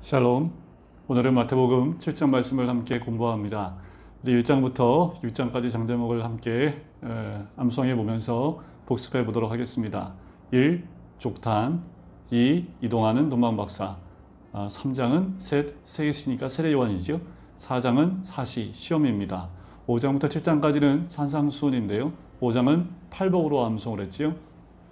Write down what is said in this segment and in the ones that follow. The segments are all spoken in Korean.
샬롬. 오늘은 마태복음 7장 말씀을 함께 공부합니다. 우리 1장부터 6장까지 장제목을 함께 암송해 보면서 복습해 보도록 하겠습니다. 1. 족탄. 2. 이동하는 도망박사. 3장은 셋이니까 세례요한이죠. 4장은 사시, 시험입니다. 5장부터 7장까지는 산상수훈인데요. 5장은 팔복으로 암송을 했지요.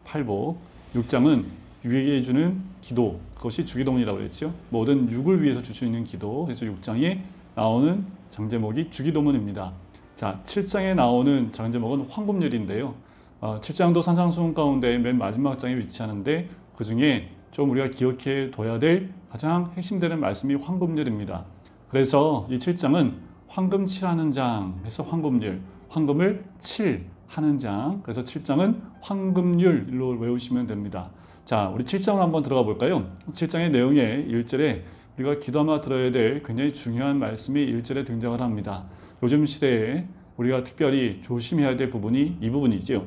팔복. 6장은 육에게 주는 기도, 그것이 주기도문이라고 그랬죠. 모든 육을 위해서 줄 수 있는 기도. 그래서 6장에 나오는 장제목이 주기도문입니다. 자, 7장에 나오는 장제목은 황금률인데요. 7장도 산상수훈 가운데 맨 마지막 장에 위치하는데 그 중에 좀 우리가 기억해 둬야 될 가장 핵심되는 말씀이 황금률입니다. 그래서 이 7장은 황금 칠하는 장 해서 황금률, 황금을 칠하는 장. 그래서 7장은 황금률로 외우시면 됩니다. 자, 우리 7장을 한번 들어가 볼까요? 7장의 내용에 1절에 우리가 기도하며 들어야 될 굉장히 중요한 말씀이 1절에 등장을 합니다. 요즘 시대에 우리가 특별히 조심해야 될 부분이 이 부분이지요.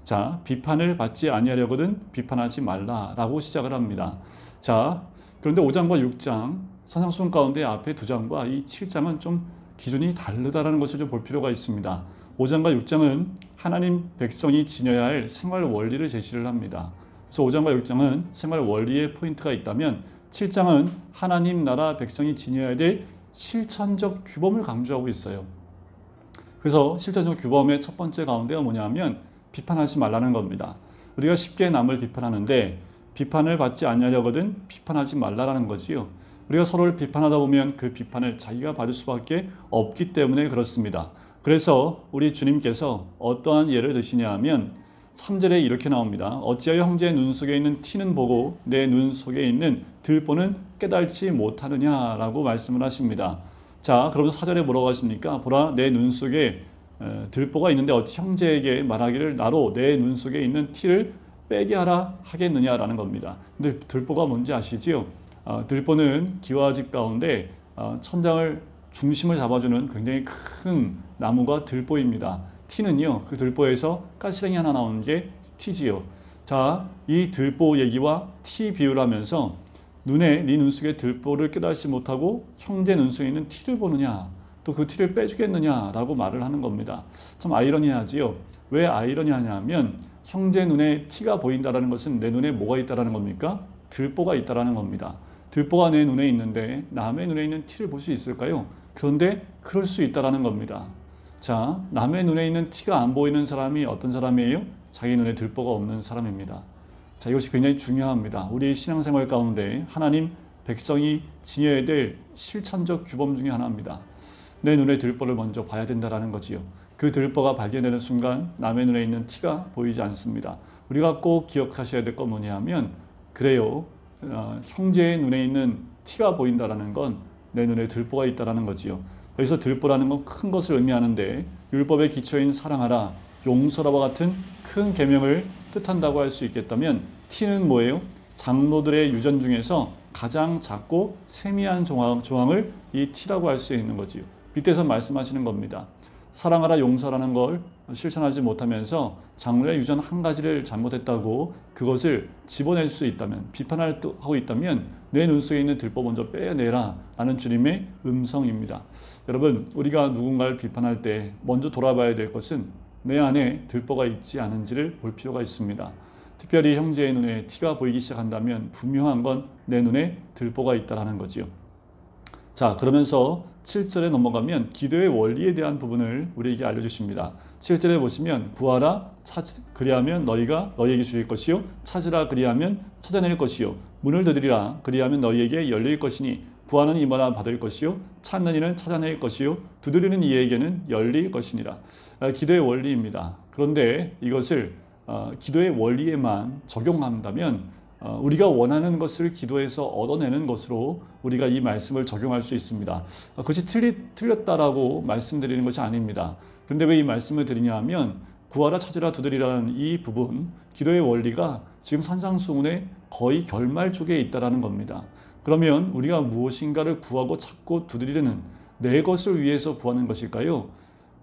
자, 비판을 받지 아니하려거든 비판하지 말라라고 시작을 합니다. 자, 그런데 5장과 6장 산상수훈 가운데 앞에 2장과 이 7장은 좀 기준이 다르다는 것을 좀 볼 필요가 있습니다. 5장과 6장은 하나님 백성이 지녀야 할 생활 원리를 제시를 합니다. 그래서 5장과 6장은 생활 원리의 포인트가 있다면 7장은 하나님 나라 백성이 지녀야 될 실천적 규범을 강조하고 있어요. 그래서 실천적 규범의 첫 번째 가운데가 뭐냐면 비판하지 말라는 겁니다. 우리가 쉽게 남을 비판하는데 비판을 받지 아니하려거든 비판하지 말라라는 거지요. 우리가 서로를 비판하다 보면 그 비판을 자기가 받을 수밖에 없기 때문에 그렇습니다. 그래서 우리 주님께서 어떠한 예를 드시냐 하면 3절에 이렇게 나옵니다. 어찌하여 형제의 눈 속에 있는 티는 보고 내 눈 속에 있는 들보는 깨달지 못하느냐라고 말씀을 하십니다. 자, 그러면 4절에 뭐라고 하십니까? 보라, 내 눈 속에 들보가 있는데 어찌 형제에게 말하기를 나로 내 눈 속에 있는 티를 빼게 하라 하겠느냐라는 겁니다. 근데 들보가 뭔지 아시지요? 들보는 기와집 가운데 천장을 중심을 잡아주는 굉장히 큰 나무가 들보입니다. 티는요, 그 들보에서 가시랭이 하나 나오는 게 티지요. 자, 이 들보 얘기와 티 비유를 하면서 네 눈 속에 들보를 깨닫지 못하고 형제 눈 속에 있는 티를 보느냐, 또 그 티를 빼주겠느냐라고 말을 하는 겁니다. 참 아이러니하지요. 왜 아이러니하냐면 형제 눈에 티가 보인다는 것은 내 눈에 뭐가 있다는 겁니까? 들보가 있다는 겁니다. 들보가 내 눈에 있는데 남의 눈에 있는 티를 볼 수 있을까요? 그런데 그럴 수 있다는 겁니다. 자, 남의 눈에 있는 티가 안 보이는 사람이 어떤 사람이에요? 자기 눈에 들보가 없는 사람입니다. 자, 이것이 굉장히 중요합니다. 우리 신앙생활 가운데 하나님 백성이 지녀야 될 실천적 규범 중에 하나입니다. 내 눈에 들보를 먼저 봐야 된다는 거지요. 그 들보가 발견되는 순간 남의 눈에 있는 티가 보이지 않습니다. 우리가 꼭 기억하셔야 될 건 뭐냐면 그래요. 형제의 눈에 있는 티가 보인다는 건 내 눈에 들보가 있다는 거지요. 여기서 들보라는 건 큰 것을 의미하는데 율법의 기초인 사랑하라, 용서라와 같은 큰 계명을 뜻한다고 할 수 있겠다면 티는 뭐예요? 장로들의 유전 중에서 가장 작고 세미한 조항을 이 티라고 할 수 있는 거지요. 밑에서 말씀하시는 겁니다. 사랑하라, 용서라는 걸 실천하지 못하면서 장로의 유전 한 가지를 잘못했다고 그것을 집어낼 수 있다면, 비판하고 있다면 내 눈 속에 있는 들보 먼저 빼내라 라는 주님의 음성입니다. 여러분, 우리가 누군가를 비판할 때 먼저 돌아봐야 될 것은 내 안에 들보가 있지 않은지를 볼 필요가 있습니다. 특별히 형제의 눈에 티가 보이기 시작한다면 분명한 건 내 눈에 들보가 있다는 거지요. 자, 그러면서 7절에 넘어가면 기도의 원리에 대한 부분을 우리에게 알려주십니다. 7절에 보시면 구하라, 그리하면 너희에게 주실 것이요, 찾으라, 그리하면 찾아낼 것이요, 문을 두드리라, 그리하면 너희에게 열릴 것이니 구하는 이마다 받을 것이요, 찾는 이는 찾아낼 것이요, 두드리는 이에게는 열릴 것이니라. 기도의 원리입니다. 그런데 이것을 기도의 원리에만 적용한다면 우리가 원하는 것을 기도해서 얻어내는 것으로 우리가 이 말씀을 적용할 수 있습니다. 그것이 틀렸다라고 말씀드리는 것이 아닙니다. 그런데 왜 이 말씀을 드리냐 하면 구하라, 찾으라, 두드리라는 이 부분, 기도의 원리가 지금 산상수훈의 거의 결말 쪽에 있다는 겁니다. 그러면 우리가 무엇인가를 구하고 찾고 두드리는 내 것을 위해서 구하는 것일까요?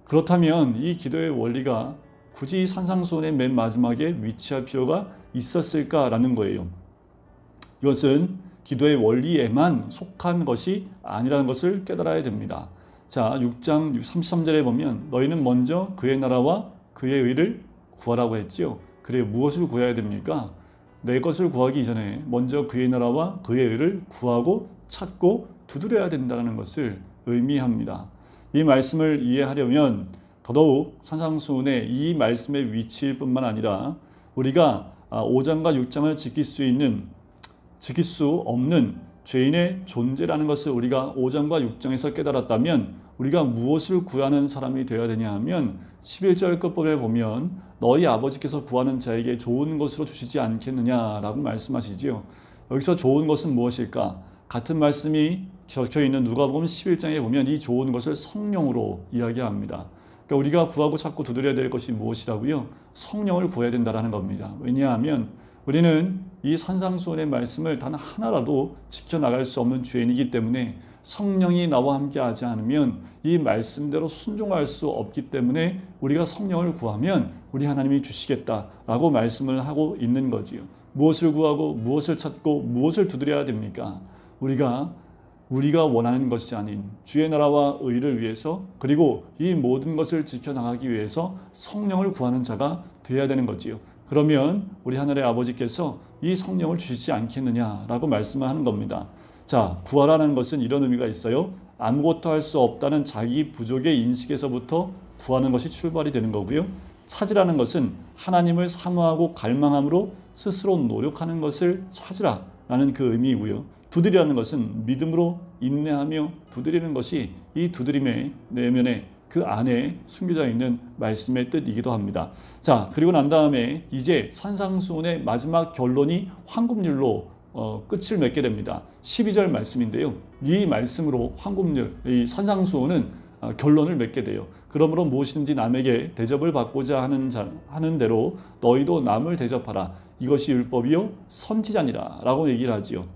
그렇다면 이 기도의 원리가 굳이 산상수훈의 맨 마지막에 위치할 필요가 있었을까라는 거예요. 이것은 기도의 원리에만 속한 것이 아니라는 것을 깨달아야 됩니다. 자, 6장 33절에 보면 너희는 먼저 그의 나라와 그의 의를 구하라고 했지요. 그래, 무엇을 구해야 됩니까? 내 것을 구하기 이전에 먼저 그의 나라와 그의 의를 구하고 찾고 두드려야 된다는 것을 의미합니다. 이 말씀을 이해하려면 더더욱 산상수훈의 이 말씀의 위치일 뿐만 아니라 우리가 5장과 6장을 지킬 수 없는 죄인의 존재라는 것을 우리가 5장과 6장에서 깨달았다면 우리가 무엇을 구하는 사람이 되어야 되냐 하면 11절 끝부분에 보면 너희 아버지께서 구하는 자에게 좋은 것으로 주시지 않겠느냐라고 말씀하시지요. 여기서 좋은 것은 무엇일까? 같은 말씀이 적혀있는 누가복음 11장에 보면 이 좋은 것을 성령으로 이야기합니다. 그러니까 우리가 구하고 찾고 두드려야 될 것이 무엇이라고요? 성령을 구해야 된다는 겁니다. 왜냐하면 우리는 이 산상수훈의 말씀을 단 하나라도 지켜나갈 수 없는 죄인이기 때문에 성령이 나와 함께 하지 않으면 이 말씀대로 순종할 수 없기 때문에 우리가 성령을 구하면 우리 하나님이 주시겠다라고 말씀을 하고 있는 거지요. 무엇을 구하고 무엇을 찾고 무엇을 두드려야 됩니까? 우리가 원하는 것이 아닌 주의 나라와 의를 위해서 그리고 이 모든 것을 지켜나가기 위해서 성령을 구하는 자가 되어야 되는 거지요. 그러면 우리 하늘의 아버지께서 이 성령을 주시지 않겠느냐라고 말씀을 하는 겁니다. 자, 구하라는 것은 이런 의미가 있어요. 아무것도 할 수 없다는 자기 부족의 인식에서부터 구하는 것이 출발이 되는 거고요. 찾으라는 것은 하나님을 사모하고 갈망함으로 스스로 노력하는 것을 찾으라라는 그 의미이고요. 두드리라는 것은 믿음으로 인내하며 두드리는 것이 이 두드림의 내면에 그 안에 숨겨져 있는 말씀의 뜻이기도 합니다. 자, 그리고 난 다음에 이제 산상수훈의 마지막 결론이 황금률로 끝을 맺게 됩니다. 12절 말씀인데요. 이 말씀으로 황금률, 이 산상수훈은 결론을 맺게 돼요. 그러므로 무엇이든지 남에게 대접을 받고자 하는 대로 너희도 남을 대접하라. 이것이 율법이요 선지자니라 라고 얘기를 하지요.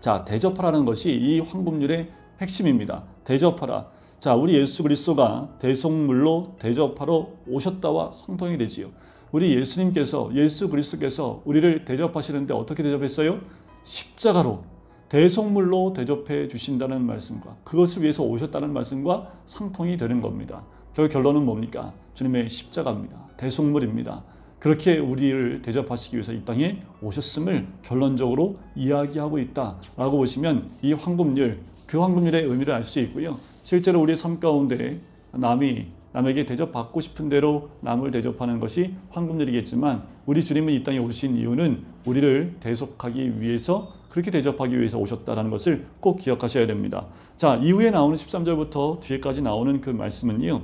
자, 대접하라는 것이 이 황금률의 핵심입니다. 대접하라. 자, 우리 예수 그리스도가 대속물로 대접하러 오셨다와 상통이 되지요. 우리 예수 그리스도께서 우리를 대접하시는데 어떻게 대접했어요? 십자가로 대속물로 대접해 주신다는 말씀과 그것을 위해서 오셨다는 말씀과 상통이 되는 겁니다. 결론은 뭡니까? 주님의 십자가입니다. 대속물입니다. 그렇게 우리를 대접하시기 위해서 이 땅에 오셨음을 결론적으로 이야기하고 있다라고 보시면 이 황금률, 그 황금률의 의미를 알 수 있고요. 실제로 우리의 삶 가운데 남에게 대접받고 싶은 대로 남을 대접하는 것이 황금률이겠지만 우리 주님은 이 땅에 오신 이유는 우리를 대속하기 위해서 그렇게 대접하기 위해서 오셨다는 것을 꼭 기억하셔야 됩니다. 자, 이후에 나오는 13절부터 뒤에까지 나오는 그 말씀은요.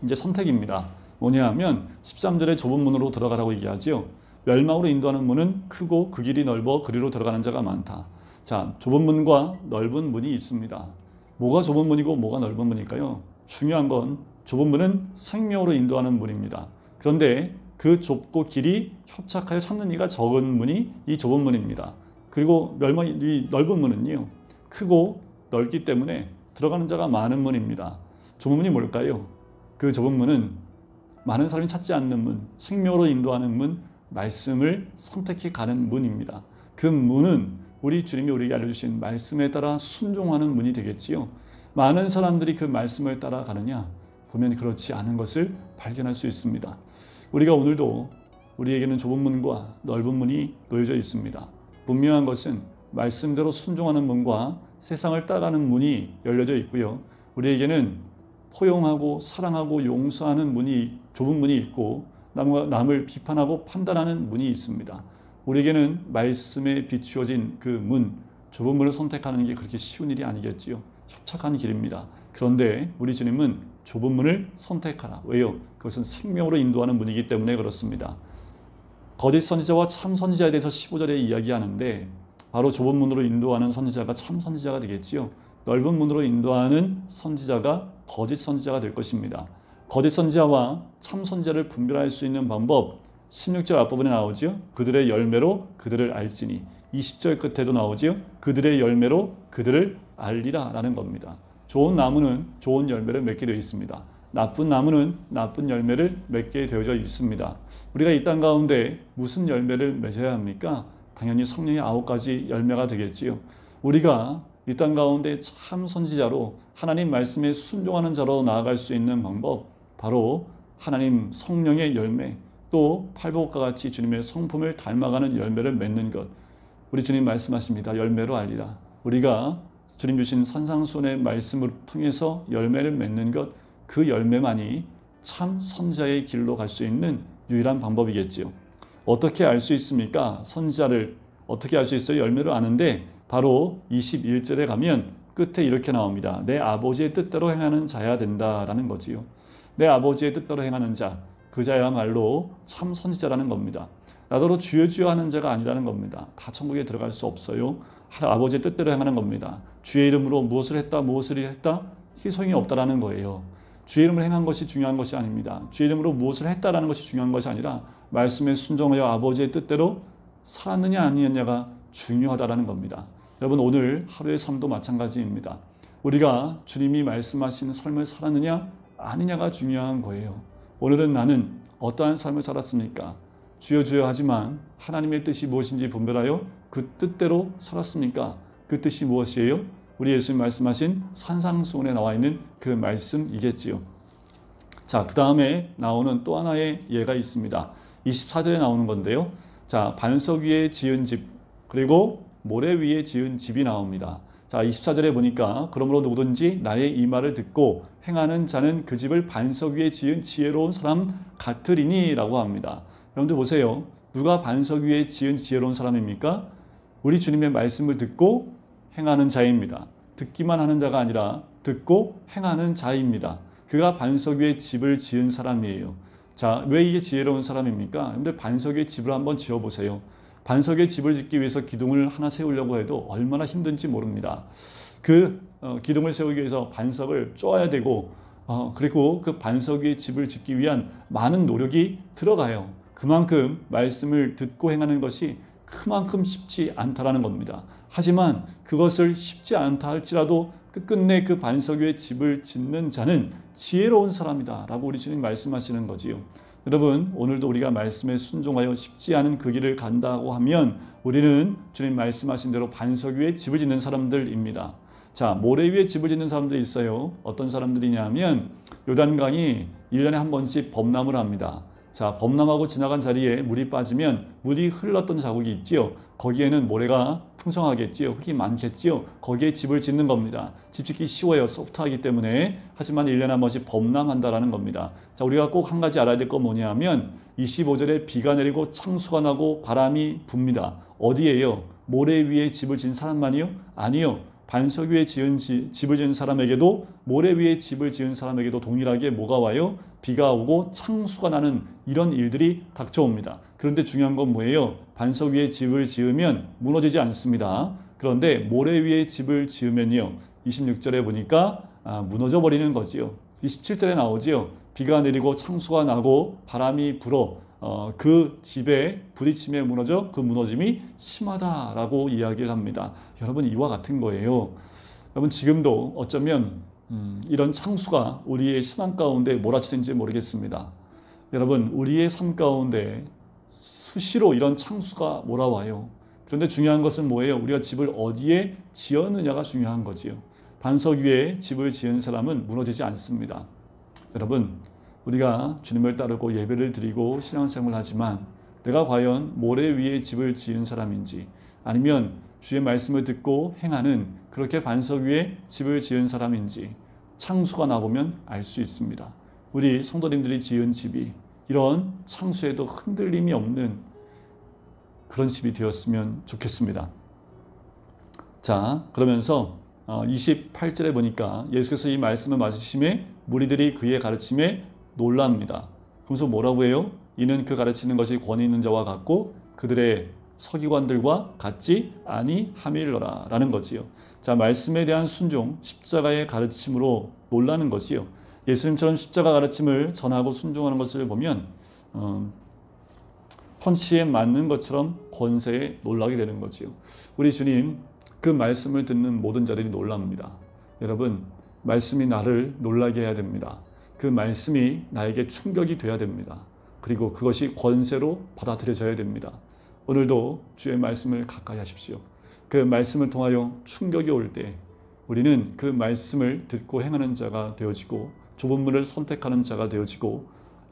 이제 선택입니다. 뭐냐 하면 13절에 좁은 문으로 들어가라고 얘기하지요. 멸망으로 인도하는 문은 크고 그 길이 넓어 그리로 들어가는 자가 많다. 자, 좁은 문과 넓은 문이 있습니다. 뭐가 좁은 문이고 뭐가 넓은 문일까요? 중요한 건 좁은 문은 생명으로 인도하는 문입니다. 그런데 그 좁고 길이 협착하여 찾는 이가 적은 문이 이 좁은 문입니다. 그리고 이 넓은 문은요. 크고 넓기 때문에 들어가는 자가 많은 문입니다. 좁은 문이 뭘까요? 그 좁은 문은 많은 사람이 찾지 않는 문, 생명으로 인도하는 문, 말씀을 선택해 가는 문입니다. 그 문은 우리 주님이 우리에게 알려주신 말씀에 따라 순종하는 문이 되겠지요. 많은 사람들이 그 말씀을 따라가느냐? 보면 그렇지 않은 것을 발견할 수 있습니다. 우리가 오늘도 우리에게는 좁은 문과 넓은 문이 놓여져 있습니다. 분명한 것은 말씀대로 순종하는 문과 세상을 따라가는 문이 열려져 있고요. 우리에게는 포용하고 사랑하고 용서하는 문이 좁은 문이 있고 남을 비판하고 판단하는 문이 있습니다. 우리에게는 말씀에 비추어진 그 문, 좁은 문을 선택하는 게 그렇게 쉬운 일이 아니겠지요. 협착한 길입니다. 그런데 우리 주님은 좁은 문을 선택하라. 왜요? 그것은 생명으로 인도하는 문이기 때문에 그렇습니다. 거짓 선지자와 참 선지자에 대해서 15절에 이야기하는데 바로 좁은 문으로 인도하는 선지자가 참 선지자가 되겠지요. 넓은 문으로 인도하는 선지자가 거짓 선지자가 될 것입니다. 거짓 선지자와 참 선지자를 분별할 수 있는 방법 16절 앞부분에 나오죠. 그들의 열매로 그들을 알지니. 20절 끝에도 나오죠. 그들의 열매로 그들을 알리라 라는 겁니다. 좋은 나무는 좋은 열매를 맺게 되어 있습니다. 나쁜 나무는 나쁜 열매를 맺게 되어져 있습니다. 우리가 이 땅 가운데 무슨 열매를 맺어야 합니까? 당연히 성령의 9가지 열매가 되겠지요. 우리가 이 땅 가운데 참 선지자로 하나님 말씀에 순종하는 자로 나아갈 수 있는 방법, 바로 하나님 성령의 열매, 또 팔복과 같이 주님의 성품을 닮아가는 열매를 맺는 것. 우리 주님 말씀하십니다. 열매로 알리라. 우리가 주님 주신 산상수훈의 말씀을 통해서 열매를 맺는 것, 그 열매만이 참 선지자의 길로 갈 수 있는 유일한 방법이겠지요. 어떻게 알 수 있습니까? 선지자를 어떻게 알 수 있어요? 열매로 아는데 바로 21절에 가면 끝에 이렇게 나옵니다. 내 아버지의 뜻대로 행하는 자야 된다라는 거지요. 내 아버지의 뜻대로 행하는 자, 그 자야말로 참 선지자라는 겁니다. 나더러 주여 주여 하는 자가 아니라는 겁니다. 다 천국에 들어갈 수 없어요. 아버지의 뜻대로 행하는 겁니다. 주의 이름으로 무엇을 했다, 무엇을 했다, 이게 소용이 없다라는 거예요. 주의 이름으로 행한 것이 중요한 것이 아닙니다. 주의 이름으로 무엇을 했다라는 것이 중요한 것이 아니라 말씀에 순종하여 아버지의 뜻대로 살았느냐 아니었냐가 중요하다라는 겁니다. 여러분, 오늘 하루의 삶도 마찬가지입니다. 우리가 주님이 말씀하신 삶을 살았느냐 아니냐가 중요한 거예요. 오늘은 나는 어떠한 삶을 살았습니까? 주여 주여 하지만 하나님의 뜻이 무엇인지 분별하여 그 뜻대로 살았습니까? 그 뜻이 무엇이에요? 우리 예수님 말씀하신 산상수훈에 나와 있는 그 말씀이겠지요. 자, 그 다음에 나오는 또 하나의 예가 있습니다. 24절에 나오는 건데요. 자, 반석 위에 지은 집, 그리고 모래 위에 지은 집이 나옵니다. 자, 24절에 보니까 그러므로 누구든지 나의 이 말을 듣고 행하는 자는 그 집을 반석 위에 지은 지혜로운 사람 같으리니 라고 합니다. 여러분들 보세요. 누가 반석 위에 지은 지혜로운 사람입니까? 우리 주님의 말씀을 듣고 행하는 자입니다. 듣기만 하는 자가 아니라 듣고 행하는 자입니다. 그가 반석 위에 집을 지은 사람이에요. 자, 왜 이게 지혜로운 사람입니까? 여러분들 반석 위에 집을 한번 지어보세요. 반석 위에 집을 짓기 위해서 기둥을 하나 세우려고 해도 얼마나 힘든지 모릅니다. 그 기둥을 세우기 위해서 반석을 쪼아야 되고 그리고 그 반석 위에 집을 짓기 위한 많은 노력이 들어가요. 그만큼 말씀을 듣고 행하는 것이 그만큼 쉽지 않다라는 겁니다. 하지만 그것을 쉽지 않다 할지라도 끝끝내 그 반석 위에 집을 짓는 자는 지혜로운 사람이다 라고 우리 주님 말씀하시는 거지요. 여러분, 오늘도 우리가 말씀에 순종하여 쉽지 않은 그 길을 간다고 하면 우리는 주님 말씀하신 대로 반석 위에 집을 짓는 사람들입니다. 자, 모래 위에 집을 짓는 사람들이 있어요. 어떤 사람들이냐면 요단강이 1년에 한 번씩 범람을 합니다. 자, 범람하고 지나간 자리에 물이 빠지면 물이 흘렀던 자국이 있지요. 거기에는 모래가 풍성하겠지요. 흙이 많겠지요. 거기에 집을 짓는 겁니다. 집 짓기 쉬워요. 소프트하기 때문에. 하지만 1년에 한 번씩 범람한다라는 겁니다. 자, 우리가 꼭 한 가지 알아야 될 건 뭐냐면 25절에 비가 내리고 창수가 나고 바람이 붑니다. 어디에요? 모래 위에 집을 지은 사람만이요? 아니요. 반석 위에 집을 지은 사람에게도 모래 위에 집을 지은 사람에게도 동일하게 뭐가 와요? 비가 오고 창수가 나는 이런 일들이 닥쳐옵니다. 그런데 중요한 건 뭐예요? 반석 위에 집을 지으면 무너지지 않습니다. 그런데 모래 위에 집을 지으면요, 26절에 보니까 무너져 버리는 거지요. 27절에 나오지요. 비가 내리고 창수가 나고 바람이 불어 그 집에 부딪힘에 무너져 그 무너짐이 심하다라고 이야기를 합니다. 여러분, 이와 같은 거예요. 여러분, 지금도 어쩌면 이런 창수가 우리의 신앙 가운데 몰아치는지 모르겠습니다. 여러분, 우리의 삶 가운데 수시로 이런 창수가 몰아와요. 그런데 중요한 것은 뭐예요? 우리가 집을 어디에 지었느냐가 중요한 거지요. 반석 위에 집을 지은 사람은 무너지지 않습니다. 여러분, 우리가 주님을 따르고 예배를 드리고 신앙생활을 하지만 내가 과연 모래 위에 집을 지은 사람인지, 아니면 주의 말씀을 듣고 행하는 그렇게 반석 위에 집을 지은 사람인지 창수가 나보면 알 수 있습니다. 우리 성도님들이 지은 집이 이런 창수에도 흔들림이 없는 그런 집이 되었으면 좋겠습니다. 자, 그러면서 28절에 보니까 예수께서 이 말씀을 맞으심에 무리들이 그의 가르침에 놀랍니다. 그러면서 뭐라고 해요? 이는 그 가르치는 것이 권위 있는 자와 같고 그들의 서기관들과 같지 아니함이로라 라는 거지요. 자, 말씀에 대한 순종, 십자가의 가르침으로 놀라는 것이요. 예수님처럼 십자가 가르침을 전하고 순종하는 것을 보면 펀치에 맞는 것처럼 권세에 놀라게 되는 거지요. 우리 주님, 그 말씀을 듣는 모든 자들이 놀랍니다. 여러분, 말씀이 나를 놀라게 해야 됩니다. 그 말씀이 나에게 충격이 돼야 됩니다. 그리고 그것이 권세로 받아들여져야 됩니다. 오늘도 주의 말씀을 가까이 하십시오. 그 말씀을 통하여 충격이 올 때 우리는 그 말씀을 듣고 행하는 자가 되어지고 좁은 문을 선택하는 자가 되어지고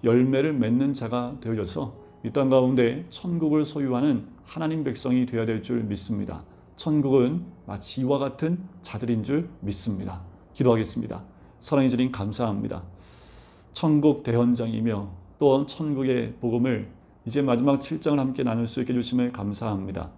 열매를 맺는 자가 되어져서 이 땅 가운데 천국을 소유하는 하나님 백성이 되어야 될 줄 믿습니다. 천국은 마치 이와 같은 자들인 줄 믿습니다. 기도하겠습니다. 사랑의 주님 감사합니다. 천국 대현장이며 또한 천국의 복음을 이제 마지막 7장을 함께 나눌 수 있게 해주심을 감사합니다.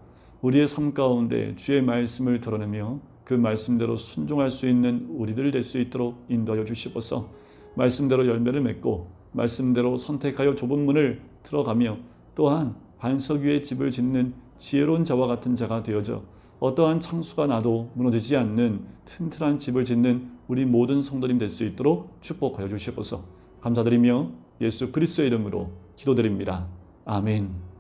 우리의 삶 가운데 주의 말씀을 드러내며 그 말씀대로 순종할 수 있는 우리들 될 수 있도록 인도하여 주시옵소서. 말씀대로 열매를 맺고 말씀대로 선택하여 좁은 문을 들어가며 또한 반석 위에 집을 짓는 지혜로운 자와 같은 자가 되어져 어떠한 창수가 나도 무너지지 않는 튼튼한 집을 짓는 우리 모든 성도님 될 수 있도록 축복하여 주시옵소서. 감사드리며 예수 그리스도의 이름으로 기도드립니다. 아멘.